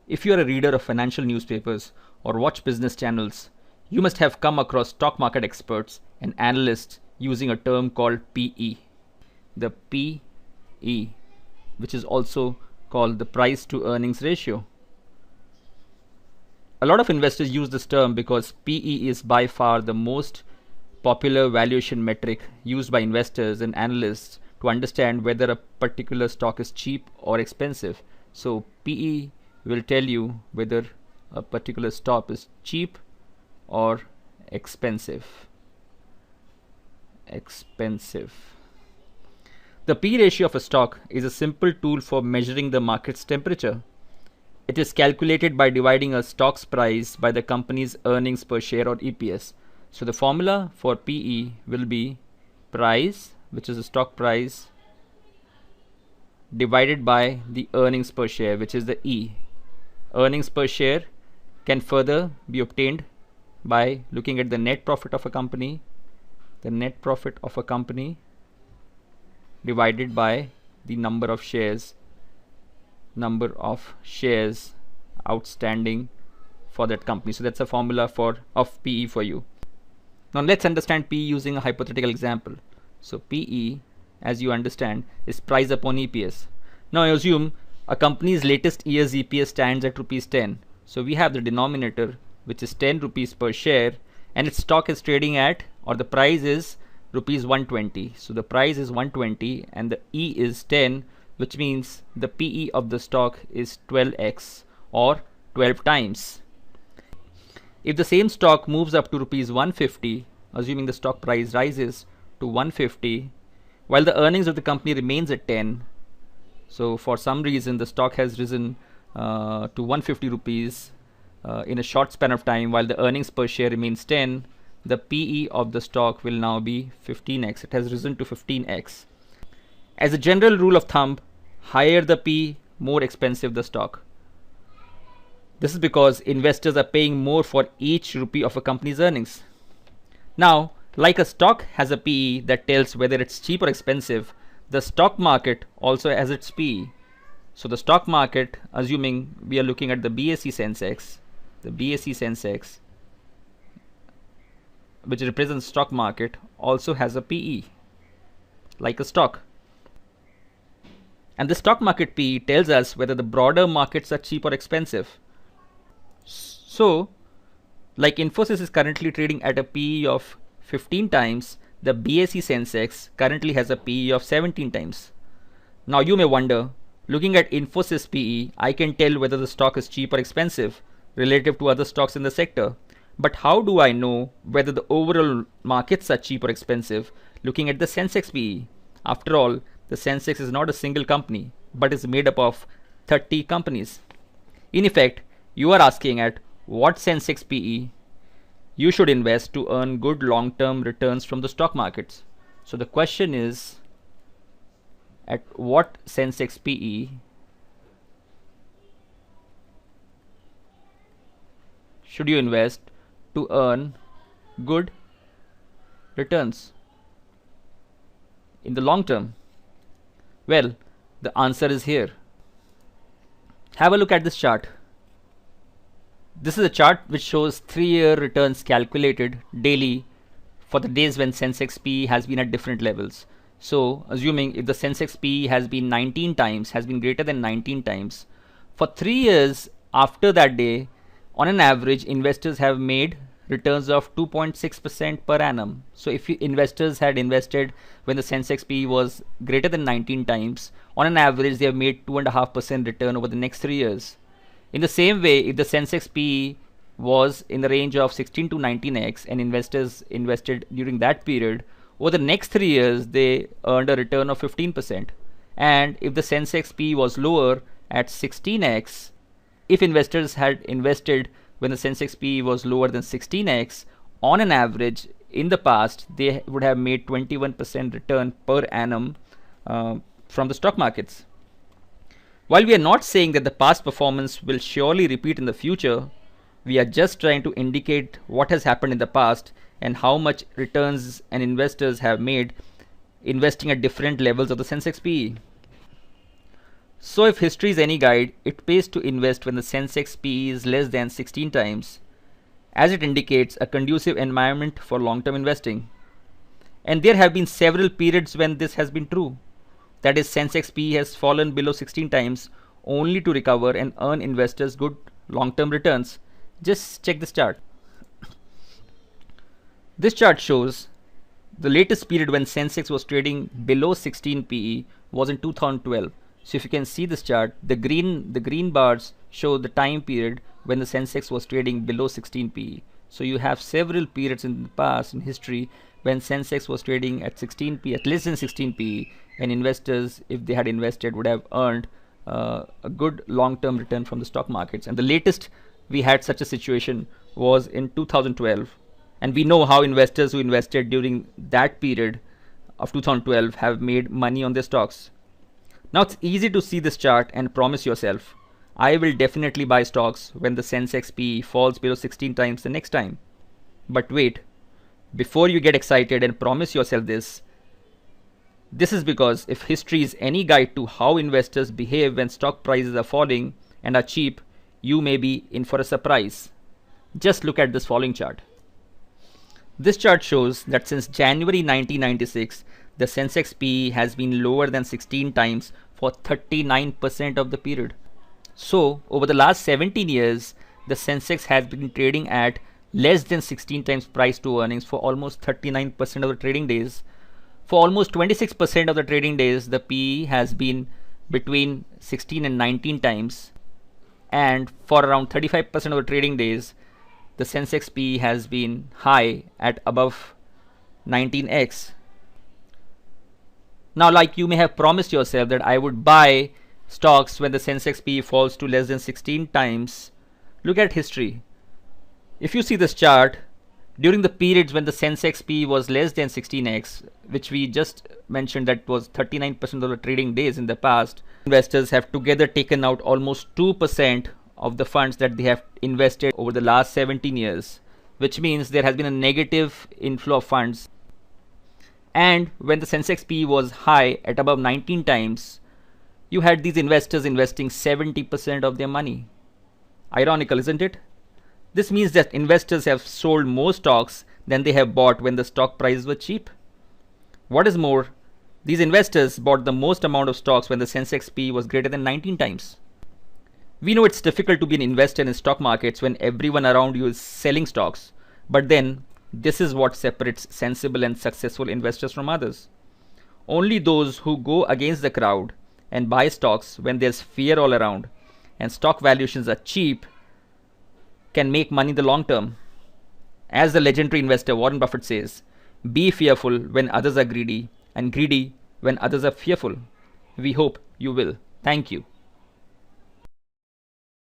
If you are a reader of financial newspapers or watch business channels, you must have come across stock market experts and analysts using a term called PE. The PE, which is also called the price to earnings ratio. A lot of investors use this term because PE is by far the most popular valuation metric used by investors and analysts to understand whether a particular stock is cheap or expensive. So PE will tell you whether a particular stock is cheap or expensive. The P ratio of a stock is a simple tool for measuring the market's temperature. It is calculated by dividing a stock's price by the company's earnings per share or EPS. So the formula for PE will be price, which is the stock price, divided by the earnings per share, which is the E. Earnings per share can further be obtained by looking at the net profit of a company, divided by the number of shares outstanding for that company. So that's a formula of PE for you. Now let's understand PE using a hypothetical example. So PE, as you understand, is price upon EPS. Now I assume a company's latest year's EPS stands at rupees 10. So we have the denominator, which is 10 rupees per share, and its stock is trading at, or the price is rupees 120. So the price is 120 and the E is 10, which means the PE of the stock is 12x or 12 times. If the same stock moves up to rupees 150, assuming the stock price rises to 150, while the earnings of the company remains at 10, so for some reason the stock has risen to 150 rupees in a short span of time, while the earnings per share remains 10, the PE of the stock will now be 15x. It has risen to 15x. As a general rule of thumb, higher the P, more expensive the stock. This is because investors are paying more for each rupee of a company's earnings. Now, like a stock has a PE that tells whether it's cheap or expensive, the stock market also has its PE. So the stock market, assuming we are looking at the BSE Sensex, which represents stock market, also has a PE like a stock. And the stock market PE tells us whether the broader markets are cheap or expensive. So, like Infosys is currently trading at a PE of 15 times, the BSE Sensex currently has a PE of 17 times. Now you may wonder, looking at Infosys PE, I can tell whether the stock is cheap or expensive relative to other stocks in the sector. But how do I know whether the overall markets are cheap or expensive looking at the Sensex PE? After all, the Sensex is not a single company, but is made up of 30 companies. In effect, you are asking at what Sensex PE you should invest to earn good long-term returns from the stock markets. So the question is, at what Sensex PE should you invest to earn good returns in the long term? Well, the answer is here. Have a look at this chart. This is a chart which shows 3-year returns calculated daily for the days when Sensex PE has been at different levels. So assuming if the Sensex PE has been 19 times, has been greater than 19 times, for 3 years after that day, on an average, investors have made returns of 2.6% per annum. So if investors had invested when the Sensex PE was greater than 19 times, on an average they have made 2.5% return over the next 3 years. In the same way, if the Sensex PE was in the range of 16 to 19x and investors invested during that period, over the next 3 years they earned a return of 15%. And if the Sensex PE was lower at 16x, if investors had invested when the Sensex PE was lower than 16x, on an average in the past they would have made 21% return per annum from the stock markets. While we are not saying that the past performance will surely repeat in the future, we are just trying to indicate what has happened in the past and how much returns and investors have made investing at different levels of the Sensex PE. So if history is any guide, it pays to invest when the Sensex PE is less than 16 times, as it indicates a conducive environment for long-term investing. And there have been several periods when this has been true. That is, Sensex PE has fallen below 16 times only to recover and earn investors good long-term returns. Just check this chart. This chart shows the latest period when Sensex was trading below 16 PE was in 2012. So if you can see this chart, the green bars show the time period when the Sensex was trading below 16 PE. So you have several periods in the past in history when Sensex was trading at 16 PE, at less than 16 PE, and investors, if they had invested, would have earned a good long-term return from the stock markets. And the latest we had such a situation was in 2012. And we know how investors who invested during that period of 2012 have made money on their stocks. Now it's easy to see this chart and promise yourself, I will definitely buy stocks when the Sensex PE falls below 16 times the next time. But wait, before you get excited and promise yourself this is because if history is any guide to how investors behave when stock prices are falling and are cheap, you may be in for a surprise. Just look at this following chart. This chart shows that since January 1996, the Sensex PE has been lower than 16 times for 39% of the period. So, over the last 17 years, the Sensex has been trading at less than 16 times price to earnings for almost 39% of the trading days. For almost 26% of the trading days, the PE has been between 16 and 19 times. And for around 35% of the trading days, the Sensex PE has been high at above 19x. Now, like you may have promised yourself that I would buy stocks when the Sensex PE falls to less than 16 times, look at history. If you see this chart, during the periods when the Sensex PE was less than 16x, which we just mentioned that was 39% of the trading days in the past, investors have together taken out almost 2% of the funds that they have invested over the last 17 years, which means there has been a negative inflow of funds. And when the Sensex PE was high at above 19 times, you had these investors investing 70% of their money. Ironical, isn't it? This means that investors have sold more stocks than they have bought when the stock prices were cheap. What is more, these investors bought the most amount of stocks when the Sensex PE was greater than 19 times. We know it's difficult to be an investor in stock markets when everyone around you is selling stocks, but then this is what separates sensible and successful investors from others. Only those who go against the crowd and buy stocks when there's fear all around and stock valuations are cheap can make money in the long term. As the legendary investor Warren Buffett says, be fearful when others are greedy and greedy when others are fearful. We hope you will. Thank you.